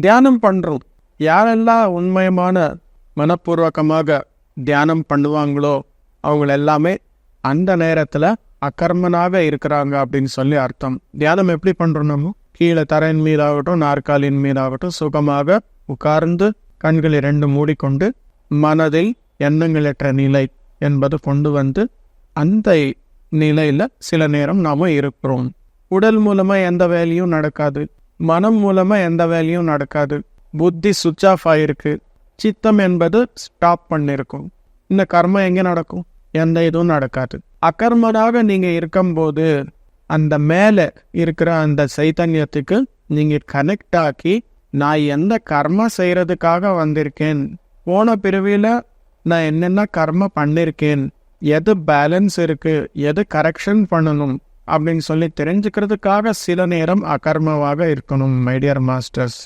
தியானம் பண்ணுறோம். யாரெல்லாம் உண்மையமான மனப்பூர்வகமாக தியானம் பண்ணுவாங்களோ அவங்க எல்லாமே அந்த நேரத்தில் அகர்மனாக இருக்கிறாங்க அப்படின்னு சொல்லி அர்த்தம். தியானம் எப்படி பண்ணுறோம்? நம்ம கீழே தரையின் மீதாகட்டும் நாற்காலியின் மீதாகட்டும் சுகமாக உட்கார்ந்து கண்களை 2 மூடிக்கொண்டு மனதில் எண்ணங்களற்ற நிலை என்பது கொண்டு வந்து அந்த நிலையில் சில நேரம் நாம் இருக்கிறோம். உடல் மூலமாக எந்த வேலையும் நடக்காது, மனம் மூலமாக எந்த வேலையும் நடக்காது, புத்தி சுவிட்ச் ஆஃப் ஆகிருக்கு, சித்தம் என்பது ஸ்டாப் பண்ணியிருக்கும். இந்த கர்மம் எங்கே நடக்கும்? எந்த இதுவும் நடக்காது. அகர்மனாக நீங்கள் இருக்கும்போது அந்த மேலே இருக்கிற அந்த சைத்தன்யத்துக்கு நீங்கள் கனெக்ட் ஆக்கி நான் எந்த கர்ம செய்கிறதுக்காக வந்திருக்கேன், போன பிறவியில் நான் என்னென்ன கர்ம பண்ணியிருக்கேன், எது பேலன்ஸ் இருக்குது, எது கரெக்ஷன் பண்ணணும் அப்படின்னு சொல்லி தெரிஞ்சுக்கிறதுக்காக சில நேரம் அகர்மவாக இருக்கணும் மை டியர் மாஸ்டர்ஸ்.